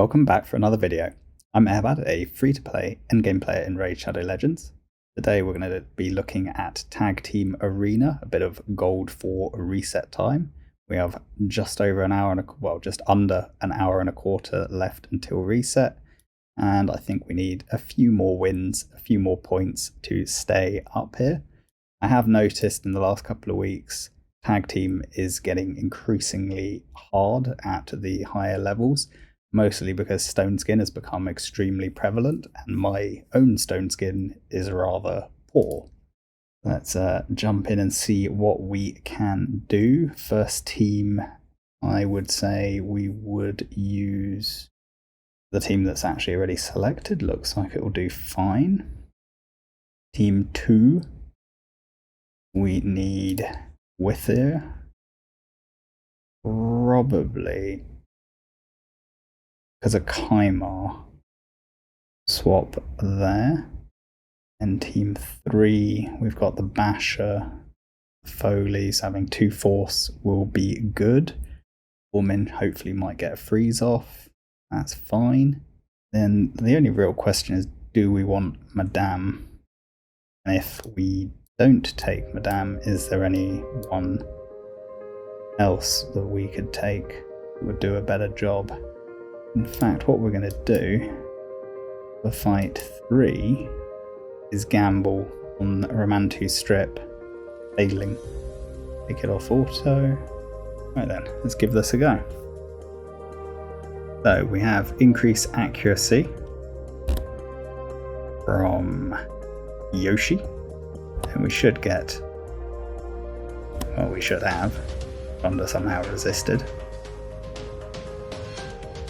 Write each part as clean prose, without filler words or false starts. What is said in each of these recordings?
Welcome back for another video. I'm Erbad, a free-to-play endgame player in Raid Shadow Legends. Today we're going to be looking at Tag Team Arena, a bit of gold for reset time. We have just over an hour just under an hour and a quarter left until reset, and I think we need a few more wins, a few more points to stay up here. I have noticed in the last couple of weeks, Tag Team is getting increasingly hard at the higher levels, mostly because Stone Skin has become extremely prevalent, and my own Stone Skin is rather poor. Let's jump in and see what we can do. First team, I would say we would use the team that's actually already selected. Looks like it will do fine. Team 2, we need Wither. Probably because a Kymar swap there. And team 3, we've got the Basher. Foley's having 2 force will be good. Woman hopefully might get a freeze off. That's fine. Then the only real question is, do we want Madame? And if we don't take Madame, is there anyone else that we could take that would do a better job? In fact, what we're going to do for fight 3 is gamble on Ramantu strip, failing. Take it off auto. Right then, let's give this a go. So we have increased accuracy from Yoshi, and we should get, well, we should have, Thunder somehow resisted.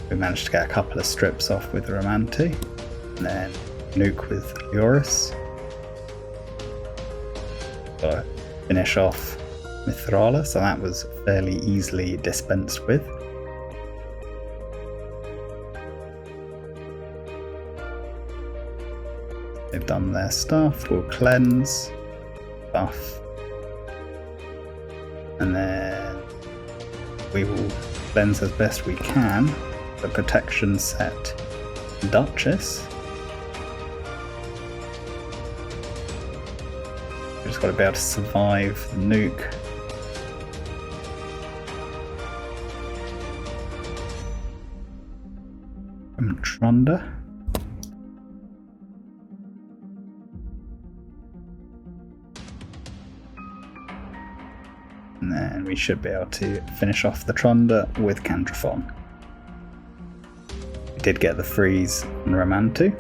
We managed to get a couple of strips off with Ramantu, and then nuke with Lioris. Got to finish off Mithrala, so that was fairly easily dispensed with. They've done their stuff. We'll cleanse, buff, and then we will cleanse as best we can. The protection set Duchess. We've just got to be able to survive the nuke. From Trunda. And then we should be able to finish off the Trunda with Candraphon. We did get the freeze on Ramantu.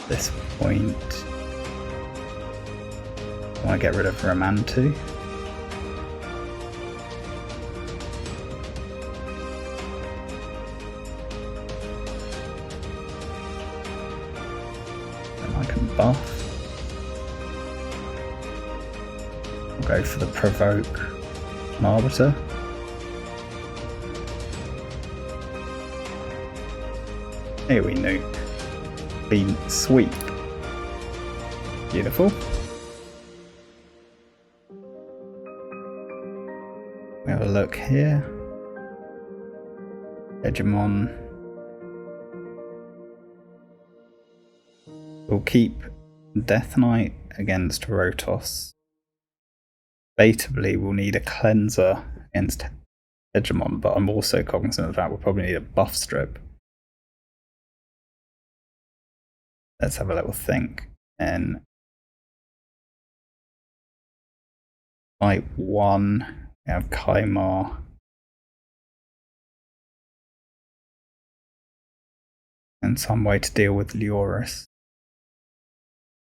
At this point, I want to get rid of Ramantu. Then I can buff. Go for the provoke on Arbiter. Here we nuke. Clean sweep. Beautiful. We have a look here. Hegemon. We'll keep Death Knight against Rotos. Debatably, we'll need a cleanser against Hegemon, but I'm also cognizant of the fact we'll probably need a buff strip. Let's have a little think. And fight 1, we have Kymar. And some way to deal with Lioris.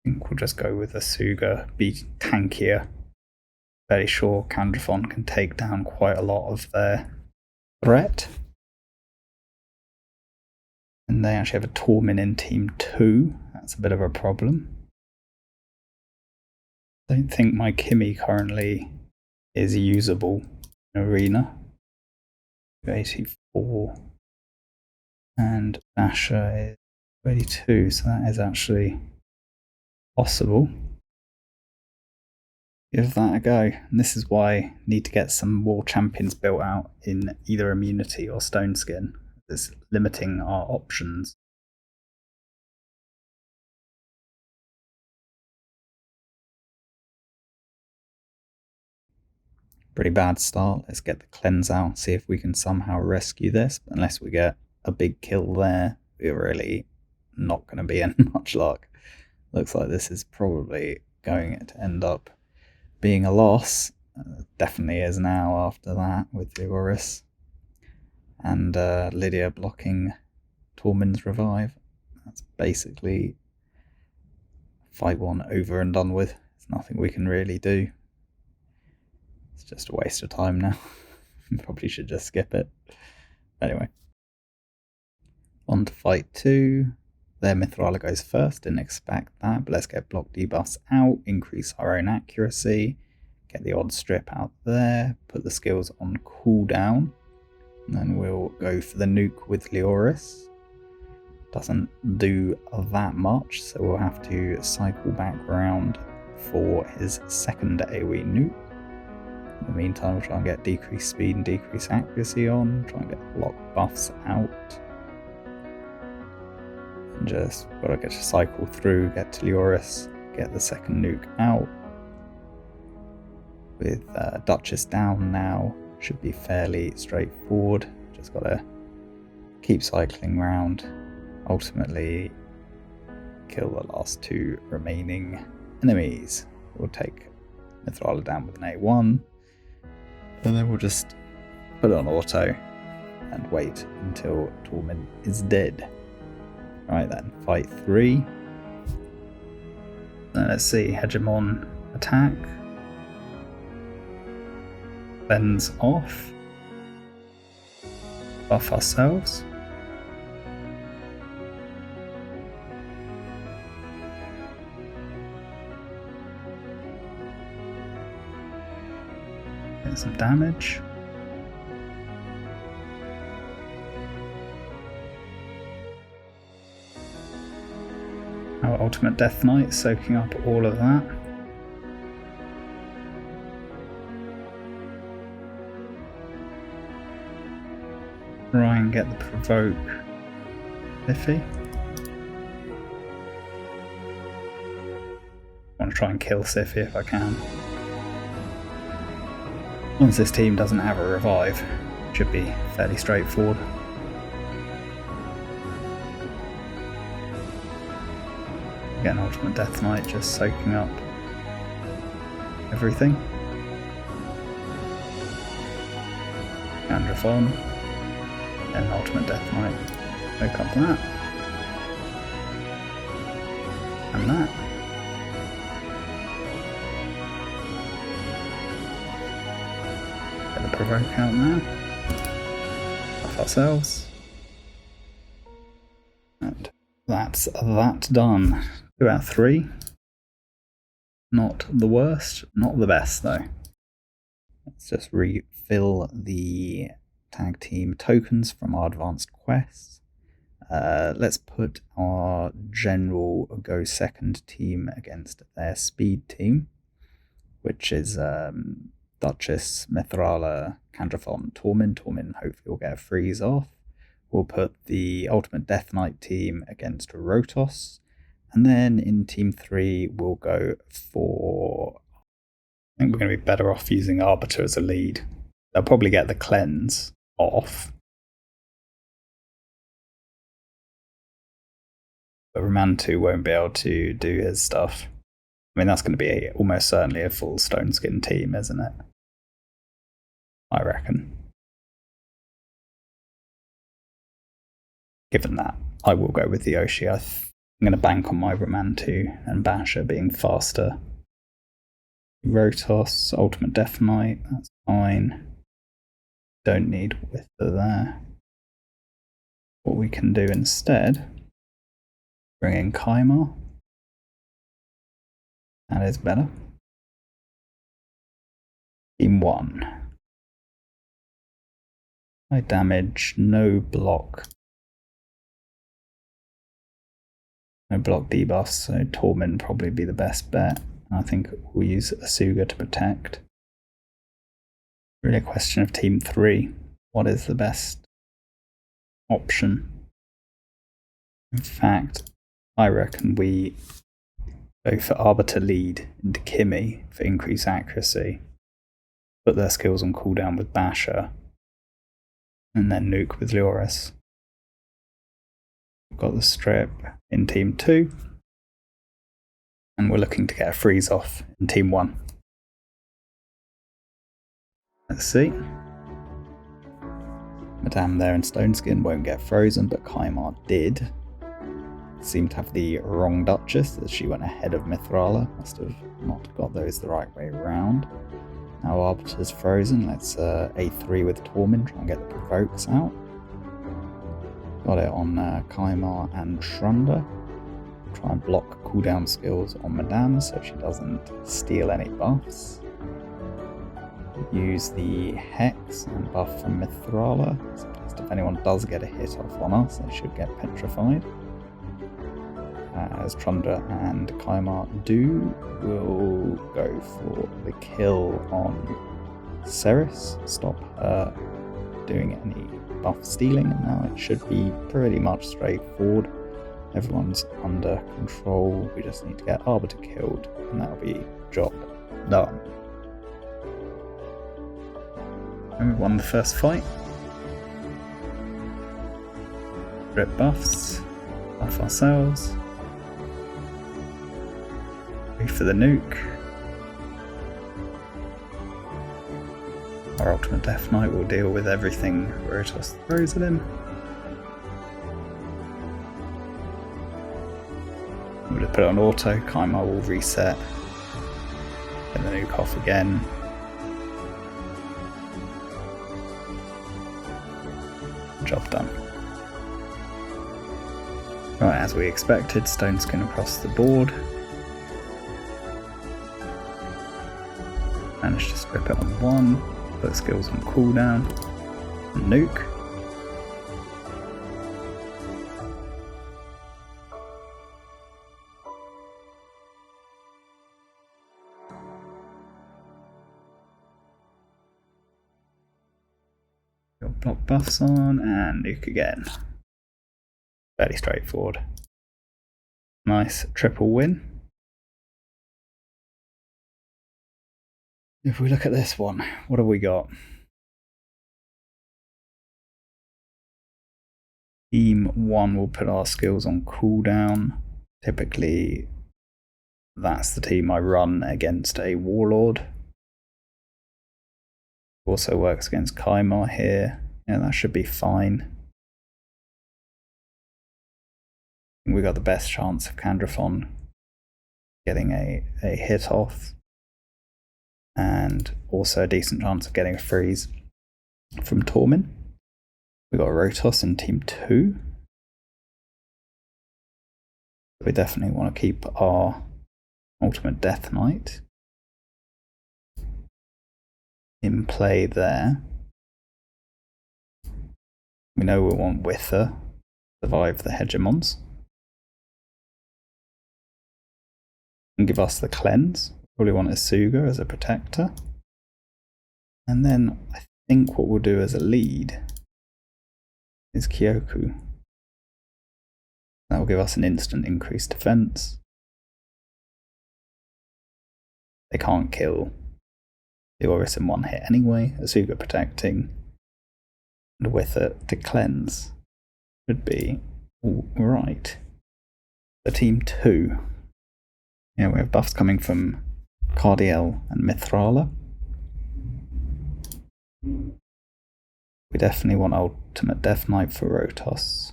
I think we'll just go with Asuga, be tankier. Fairly sure Candraphon can take down quite a lot of their threat. And they actually have a Tormin in team 2. That's a bit of a problem. I don't think my Kimmy currently is usable in Arena. 84. And Basher is 32, so that is actually possible. give that a go. And this is why I need to get some more champions built out in either immunity or stone skin. It's limiting our options. Pretty bad start. Let's get the cleanse out, see if we can somehow rescue this. But unless we get a big kill there, we're really not going to be in much luck. Looks like this is probably going to end up being a loss. Definitely is now after that with Leoris. And Lydia blocking Tormund's revive. That's basically fight one over and done with. There's nothing we can really do. It's just a waste of time now. Probably should just skip it. Anyway. On to fight 2. Their Mithrala goes first, didn't expect that, but let's get block debuffs out, increase our own accuracy, get the odd strip out there, put the skills on cooldown, and then we'll go for the nuke with Leoris. Doesn't do that much, so we'll have to cycle back around for his second AoE nuke. In the meantime, we'll try and get decreased speed and decreased accuracy on, try and get block buffs out. And just gotta get to cycle through, get to Leoris, get the second nuke out. With Duchess down now, should be fairly straightforward. Just gotta keep cycling around. Ultimately, kill the last 2 remaining enemies. We'll take Mithrala down with an A1, and then we'll just put it on auto and wait until Tormund is dead. Right then, fight 3. Let's see, Hegemon attack. Cleanse off. Buff ourselves. Get some damage. Our ultimate Death Knight soaking up all of that. Try and get the provoke Siphi. I want to try and kill Siphi if I can. Once this team doesn't have a revive, it should be fairly straightforward. Get an ultimate Death Knight just soaking up everything. Androphon. And ultimate Death Knight. Soak up that. And that. Get the provoke out now. Buff ourselves. And that's that done. 2 out of 3. Not the worst, not the best though. Let's just refill the tag team tokens from our advanced quests. Let's put our general go second team against their speed team, which is Duchess, Mithrala, Candrophon, Tormund. Tormund hopefully will get a freeze off. We'll put the ultimate Death Knight team against Rotos. And then in Team 3, we'll go for... I think we're going to be better off using Arbiter as a lead. They'll probably get the cleanse off. But Ramantu won't be able to do his stuff. I mean, that's going to be almost certainly a full Stone Skin team, isn't it? I reckon. Given that, I will go with the Oshi. I'm going to bank on my Ramantu and Basher being faster. Rotos, Ultimate Death Knight, that's fine. Don't need Wither there. What we can do instead, bring in Kymar. That is better. Team 1. High damage, no block. No block debuffs, so Tormund probably be the best bet. and I think we'll use Asuga to protect. Really a question of Team 3. What is the best option? In fact, I reckon we go for Arbiter lead into Kimmy for increased accuracy, put their skills on cooldown with Basher, and then nuke with Lioris. We've got the strip in Team 2, and we're looking to get a freeze off in Team 1. Let's see. Madame there in Stoneskin won't get frozen, but Kymar did. Seemed to have the wrong Duchess, as she went ahead of Mithrala. Must have not got those the right way around. Now Arbiter's frozen. Let's A3 with Tormin, try and get the provokes out. Got it on Kymar and Shrunda. Try and block cooldown skills on Madame so she doesn't steal any buffs. Use the Hex and buff from Mithrala. So just if anyone does get a hit off on us, they should get petrified. As Trundra and Kymar do, we'll go for the kill on Ceres, stop her doing any buff stealing, and now it should be pretty much straightforward. Everyone's under control, we just need to get Arbiter killed, and that'll be job done. And we won the first fight. Rip buffs, buff ourselves. Wait for the nuke. Our ultimate Death Knight will deal with everything Rotos throws at him. We'll just put it on auto, Kymar will reset. Get the nuke off again. Job done. Right, as we expected, Stoneskin across the board. Managed to strip it on one, put skills on cooldown, and nuke. Block buffs on and nuke again. Fairly straightforward. Nice triple win. If we look at this one, what have we got? Team 1 will put our skills on cooldown. Typically, that's the team I run against a Warlord. Also works against Kymar here. Yeah, that should be fine. We got the best chance of Candrathon getting a hit off, and also a decent chance of getting a freeze from Tormin. We got Rotos in Team 2. We definitely want to keep our ultimate Death Knight in play there. We know we want Wither to survive the Hegemons and give us the cleanse. Probably want Asuga as a protector. And then I think what we'll do as a lead is Kyoku. That will give us an instant increased defense. They can't kill the Oris in one hit anyway. Asuga protecting, and with it to cleanse should be alright. The Team 2. Yeah, we have buffs coming from Cardiel and Mithrala. We definitely want Ultimate Death Knight for Rotos.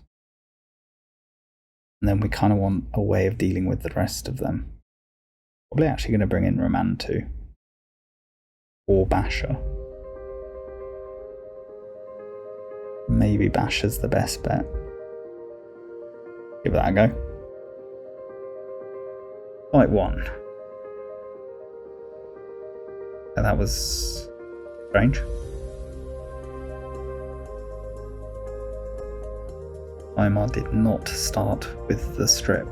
And then we kind of want a way of dealing with the rest of them. Probably actually going to bring in Romantu. Or Basher. Maybe Basher's the best bet. Give that a go. Fight 1. Yeah, that was strange. Kymar did not start with the strip.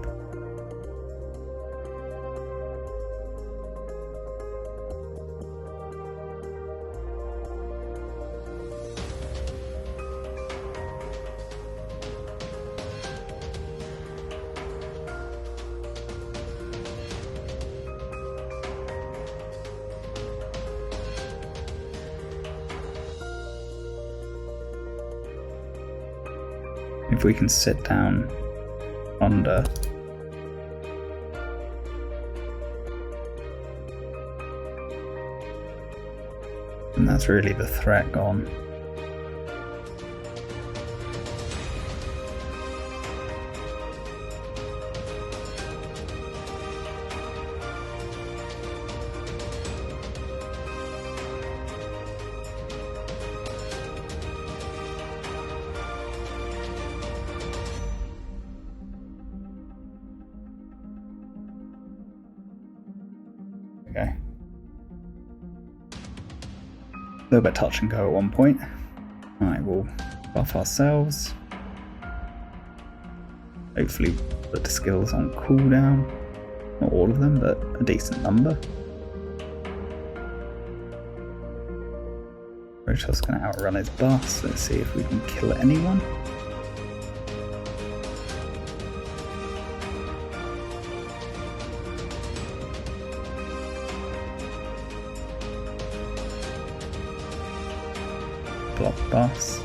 If we can sit down under. And that's really the threat gone. Okay. A little bit touch and go at one point. Alright, we'll buff ourselves. Hopefully put the skills on cooldown. Not all of them, but a decent number. Protoss going to outrun his boss. Let's see if we can kill anyone. Block boss.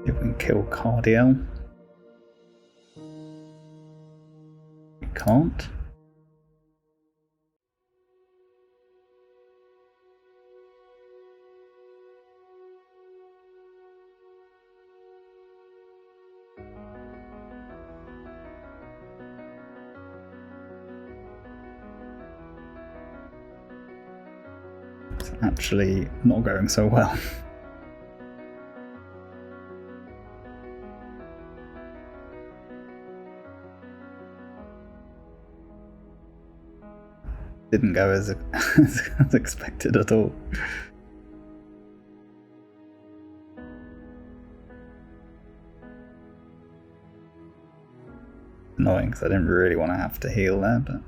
If we can kill Cardiel. We can't. It's actually not going so well. Didn't go as expected at all. Annoying because I didn't really want to have to heal there, but.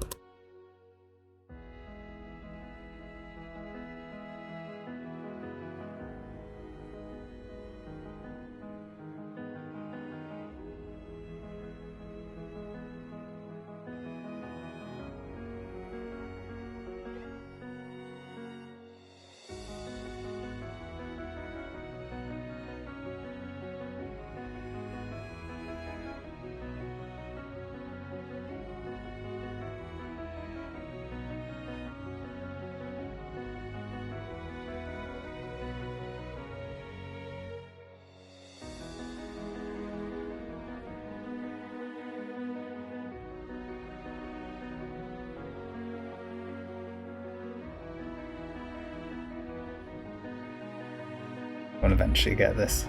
We'll eventually get this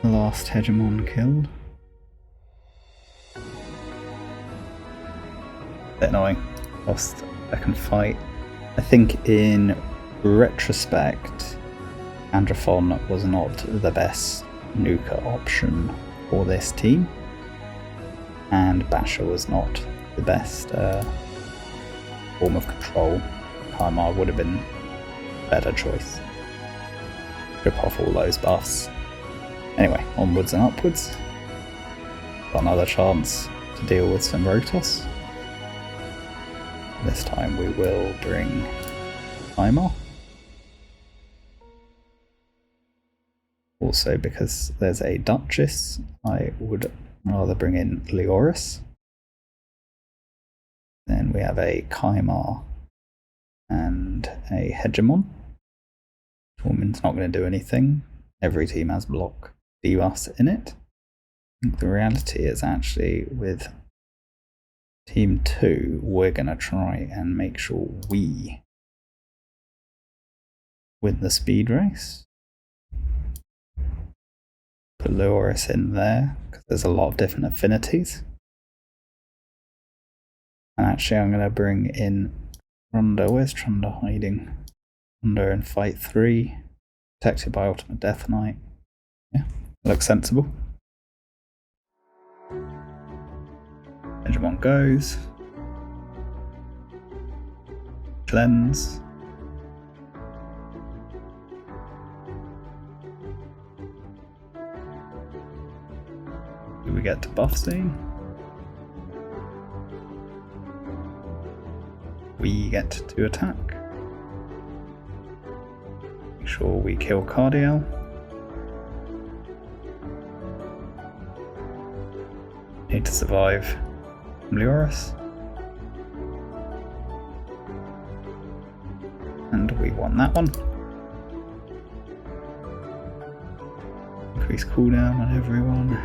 last hegemon killed. Bit annoying. Lost second fight. I think in retrospect, Androphon was not the best nuker option for this team, and Basher was not the best form of control. Kymar would have been a better choice. Rip off all those buffs. Anyway, onwards and upwards. Got another chance to deal with some Rotos. This time we will bring Kymar. Also, because there's a Duchess, I would rather bring in Leoris. Then we have a Kymar and a Hegemon. Tormund's not going to do anything. Every team has block debuffs in it. I think the reality is actually with Team 2, we're going to try and make sure we win the speed race. Put Leoris in there, because there's a lot of different affinities. And actually I'm going to bring in Trunda. Where's Trunda hiding? Trunda in Fight 3, protected by Ultimate Death Knight. Yeah, looks sensible. Hegemon goes. Cleanse. Do we get to buff scene? We get to attack. Make sure we kill Cardiel. Need to survive Leoris. And we won that one. Increase cooldown on everyone.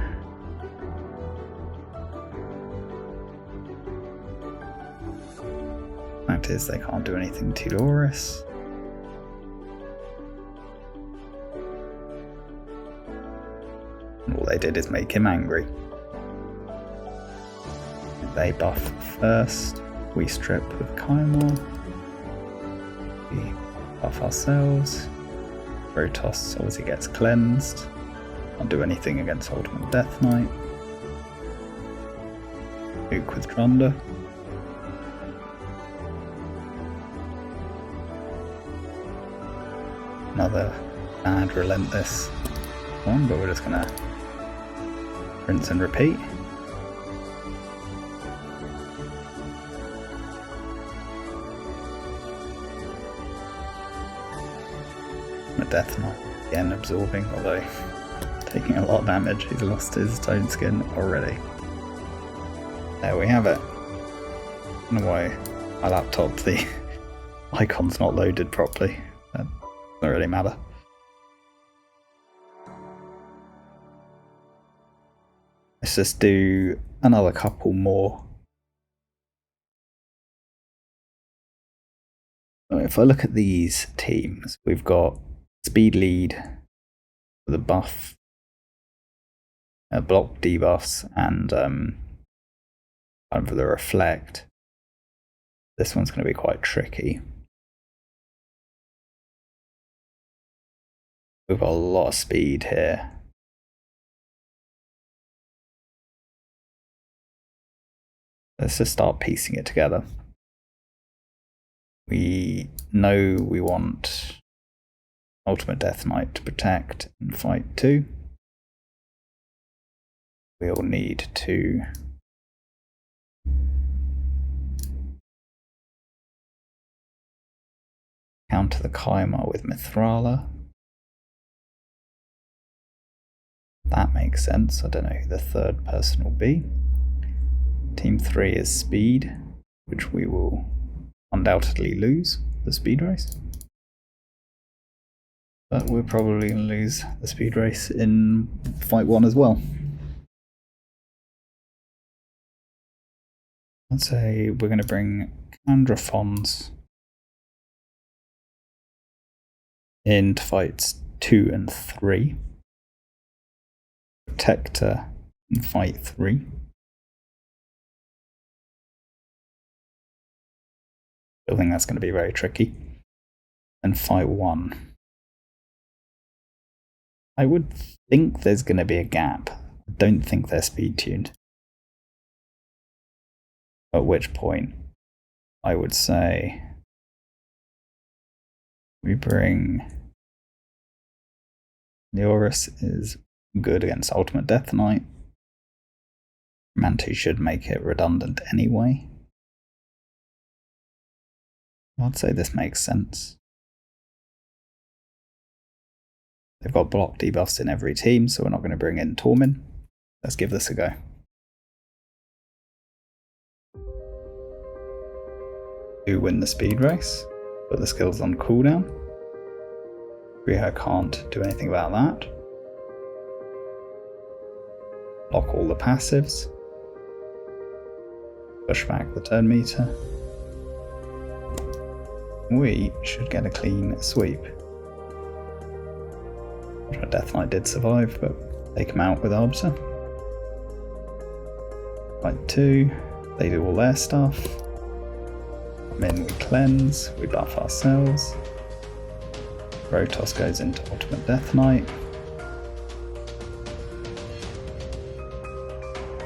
Fact is, they can't do anything to Leoris. All they did is make him angry. They buff first. We strip with Kymor. We buff ourselves. Rotos obviously gets cleansed. Can't do anything against Ultimate Death Knight. Nuke with Trunda. Another bad relentless one, but we're just gonna rinse and repeat. Death Knight again absorbing, although taking a lot of damage. He's lost his tone skin already. There we have it. I don't know why my laptop, the icon's not loaded properly. That doesn't really matter. Let's just do another couple more. So if I look at these teams, we've got Speed lead with a buff, block debuffs, and time for the reflect. This one's going to be quite tricky. We've got a lot of speed here. Let's just start piecing it together. We know we want Ultimate Death Knight to protect and fight too. We'll need to counter the Kymor with Mithrala. That makes sense. I don't know who the third person will be. Team 3 is Speed, which we will undoubtedly lose the speed race. But we're probably going to lose the speed race in fight 1 as well. Let's say we're going to bring Candraphons into fights 2 and 3. Protector in fight 3. I think that's going to be very tricky. And fight 1. I would think there's going to be a gap. I don't think they're speed tuned. At which point, I would say we bring Leoris is good against Ultimate Death Knight. Mantu should make it redundant anyway. I'd say this makes sense. They've got block debuffs in every team, so we're not going to bring in Tormin. Let's give this a go. Do win the speed race. Put the skills on cooldown. Riho can't do anything about that. Block all the passives. Push back the turn meter. We should get a clean sweep. Death Knight did survive, but take him out with Arbiter. Fight 2, they do all their stuff. Then we cleanse, we buff ourselves. Rotos goes into Ultimate Death Knight.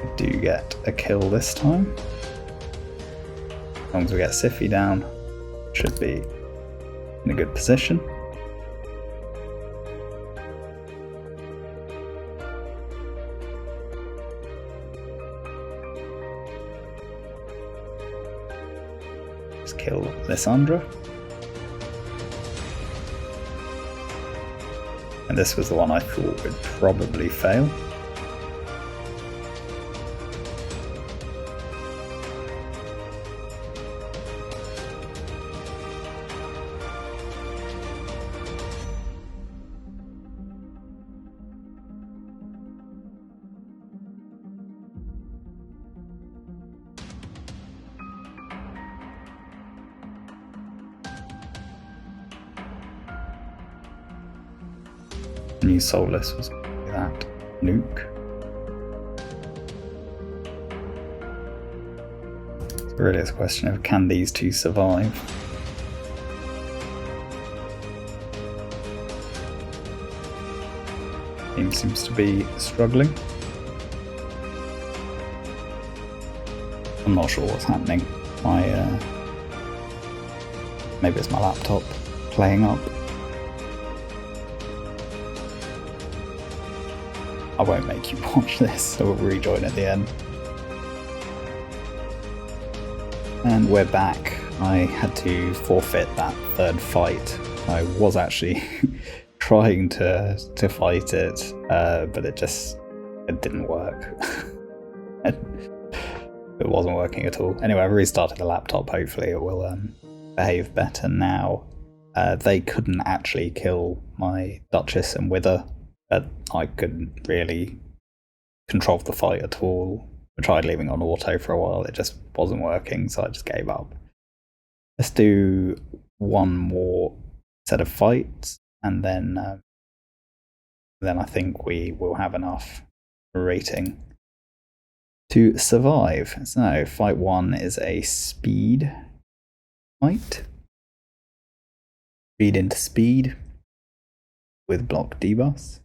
We do get a kill this time. As long as we get Siphi down, should be in a good position. Just kill Lissandra. And this was the one I thought would probably fail. New Soulless was that nuke. So really it's a question of can these two survive? Team seems to be struggling. I'm not sure what's happening. Maybe it's my laptop playing up. I won't make you watch this, so we'll rejoin at the end. And we're back. I had to forfeit that third fight. I was actually trying to fight it, but it didn't work. It wasn't working at all. Anyway, I've restarted the laptop. Hopefully it will behave better now. They couldn't actually kill my Duchess and Wither, but I couldn't really control the fight at all. I tried leaving on auto for a while, it just wasn't working, so I just gave up. Let's do one more set of fights, and then I think we will have enough rating to survive. So, fight 1 is a speed fight. Speed into speed with block debuffs.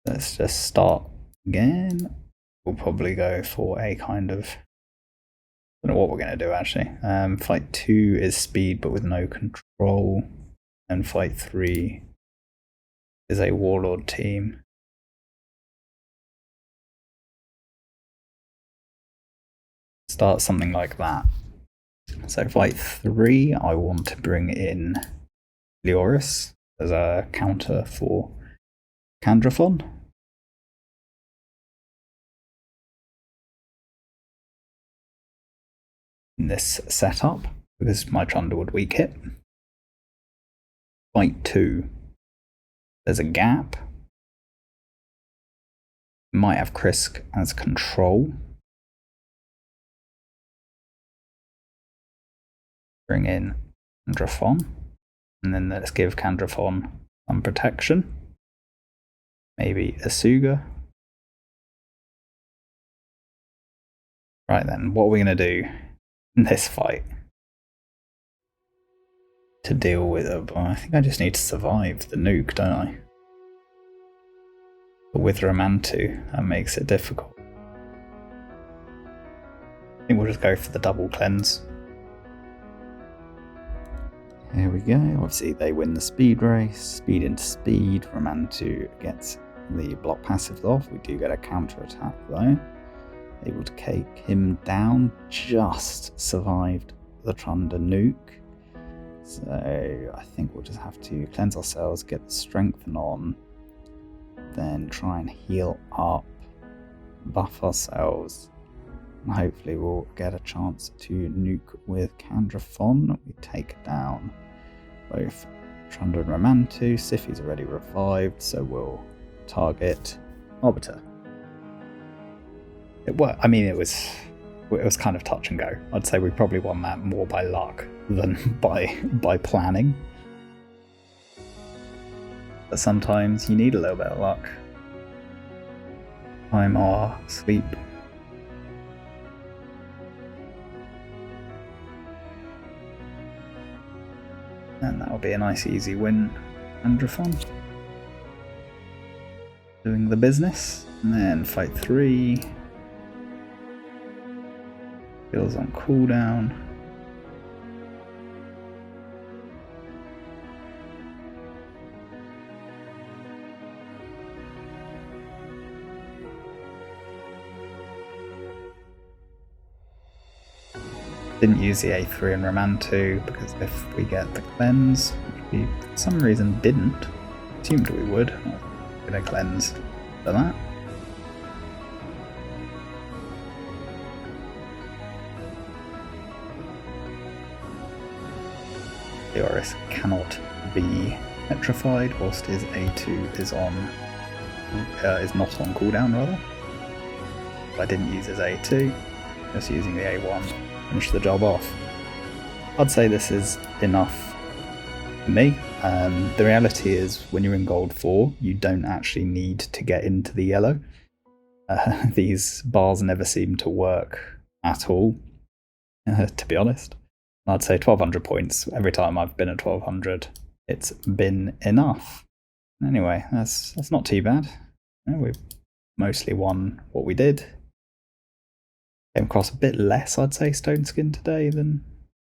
Let's just start again. We'll probably go for a kind of... I don't know what we're going to do actually. Fight 2 is speed but with no control. And fight 3 is a warlord team. Start something like that. So fight 3, I want to bring in Leoris as a counter for Candrathon. In this setup, because my Trundle would weak hit. Fight 2, there's a gap. Might have Krisk as control. Bring in Candrathon, and then let's give Candrathon some protection. Maybe Asuga. Right then, what are we going to do in this fight to deal with it? I think I just need to survive the nuke, don't I? But with Ramantu, that makes it difficult. I think we'll just go for the double cleanse. Here we go. Obviously they win the speed race. Speed into speed. Ramantu gets the block passive off. We do get a counter attack though. Able to take him down. Just survived the Trunda nuke. So I think we'll just have to cleanse ourselves, get the strengthen on, then try and heal up, buff ourselves, and hopefully we'll get a chance to nuke with Candrathon. We take down both Trunda and Ramantu. Siphi's already revived, so we'll target Arbiter. It worked. I mean, it was kind of touch and go. I'd say we probably won that more by luck than by planning. But sometimes you need a little bit of luck. Time our sleep. And that'll be a nice easy win, Candrathon. doing the business. And then fight 3. Skills on cooldown. Didn't use the A3 in Ramantu because if we get the cleanse, which we for some reason didn't, assumed we would. I'm gonna cleanse for that. Leoris cannot be petrified whilst his A2 is not on cooldown rather. I didn't use his A2, just using the A1. Finish the job off. I'd say this is enough for me. The reality is when you're in gold 4 you don't actually need to get into the yellow. These bars never seem to work at all, to be honest. I'd say 1200 points every time I've been at 1200. It's been enough. Anyway, that's not too bad. We've mostly won what we did. Came across a bit less, I'd say, Stone Skin today than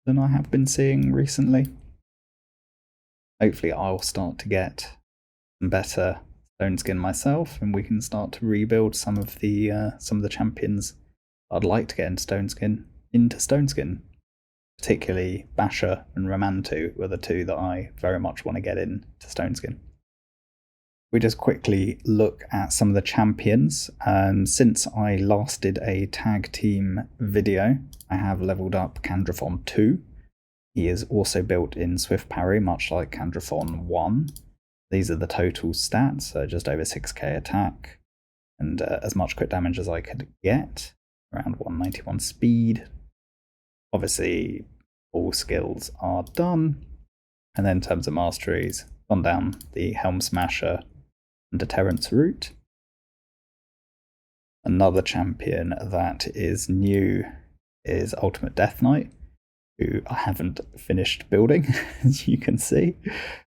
I have been seeing recently. Hopefully I'll start to get some better Stone Skin myself, and we can start to rebuild some of the champions I'd like to get into Stone Skin. Particularly Basher and Ramantu were the two that I very much want to get into Stone Skin. We just quickly look at some of the champions. Since I last did a tag team video, I have leveled up Candrathon 2. He is also built in Swift Parry, much like Candrathon 1. These are the total stats, so just over 6k attack, and as much crit damage as I could get, around 191 speed. Obviously, all skills are done. And then in terms of masteries, gone down the Helm Smasher and Deterrence route. Another champion that is new is Ultimate Death Knight, who I haven't finished building, as you can see.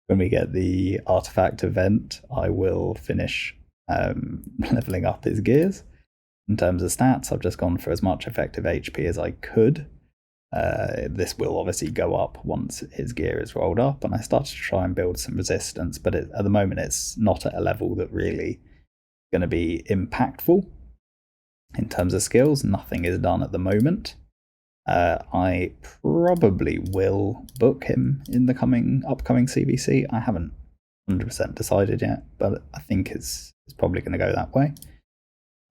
When we get the artifact event, I will finish leveling up his gears. In terms of stats, I've just gone for as much effective HP as I could. This will obviously go up once his gear is rolled up, and I started to try and build some resistance, but at the moment it's not at a level that really is going to be impactful. In terms of skills, nothing is done at the moment. I probably will book him in the upcoming CBC. I haven't 100% decided yet, but I think it's probably going to go that way.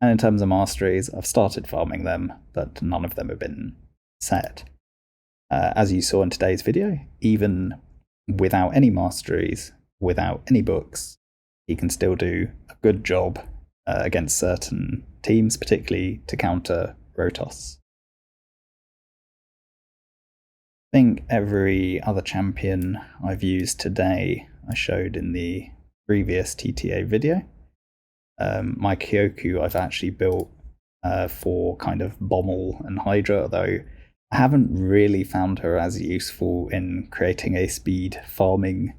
And in terms of masteries, I've started farming them, but none of them have been set. As you saw in today's video, even without any masteries, without any books, he can still do a good job against certain teams, particularly to counter Rotos. I think every other champion I've used today I showed in the previous TTA video. My Kyoku I've actually built for kind of Bommel and Hydra, although I haven't really found her as useful in creating a speed farming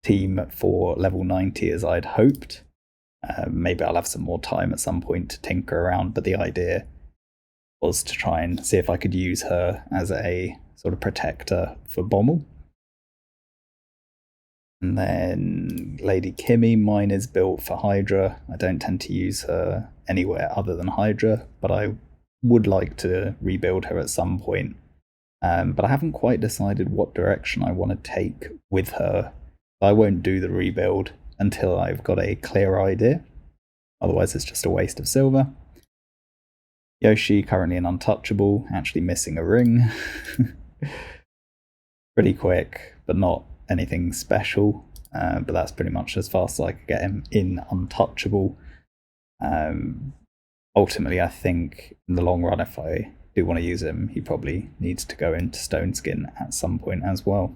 team for level 90 as I'd hoped. Maybe I'll have some more time at some point to tinker around, but the idea was to try and see if I could use her as a sort of protector for Bommel. And then Lady Kimmy, mine is built for Hydra. I don't tend to use her anywhere other than Hydra, but I would like to rebuild her at some point. But I haven't quite decided what direction I want to take with her. I won't do the rebuild until I've got a clear idea. Otherwise it's just a waste of silver. Yoshi, currently an untouchable, actually missing a ring. Pretty quick, but not anything special. But that's pretty much as fast as I could get him in untouchable. Ultimately, I think in the long run, if I do want to use him, he probably needs to go into Stone Skin at some point as well.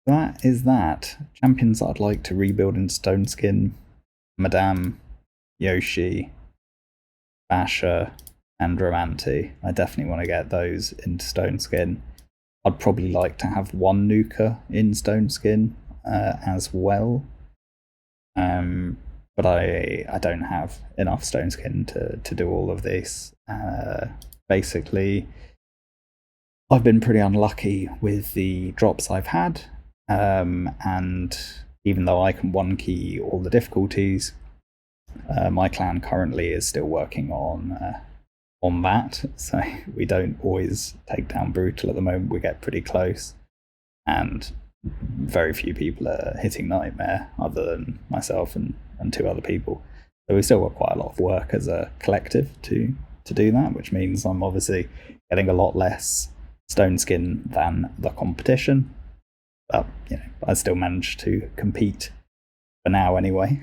That is that. Champions that I'd like to rebuild in Stone Skin: Madame, Yoshi, Basher, and Ramantu. I definitely want to get those into Stone Skin. I'd probably like to have one Nuka in Stone Skin as well. But I don't have enough stone skin to do all of this. Basically, I've been pretty unlucky with the drops I've had, and even though I can one key all the difficulties, my clan currently is still working on that, so we don't always take down Brutal at the moment. We get pretty close, and very few people are hitting Nightmare other than myself and 2 other people. So we still got quite a lot of work as a collective to do that, which means I'm obviously getting a lot less stone skin than the competition. But I still managed to compete for now anyway.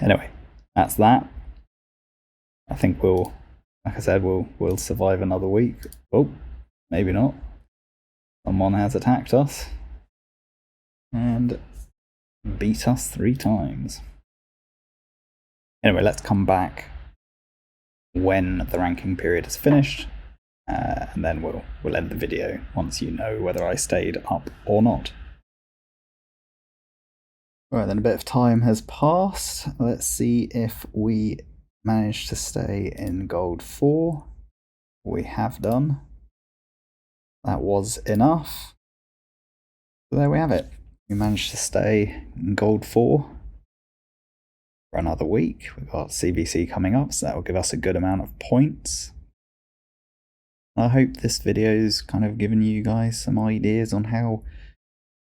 Anyway, that's that. I think like I said, we'll survive another week. Oh, maybe not. Someone has attacked us and beat us 3 times. Anyway, let's come back when the ranking period is finished, and then we'll end the video once you know whether I stayed up or not. Right, then a bit of time has passed. Let's see if we managed to stay in gold 4. We have done. That was enough. So there we have it. We managed to stay in gold 4 for another week. We've got CBC coming up, so that will give us a good amount of points. I hope this video's kind of given you guys some ideas on how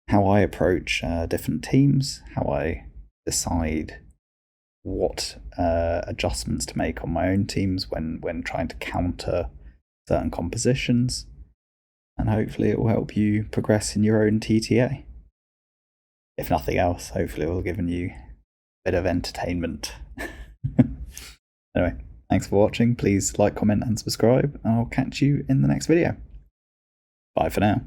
I approach different teams, how I decide what adjustments to make on my own teams when trying to counter certain compositions, and hopefully it will help you progress in your own TTA. If nothing else, hopefully it will have given you a bit of entertainment. Anyway, thanks for watching. Please like, comment and subscribe, and I'll catch you in the next video. Bye for now.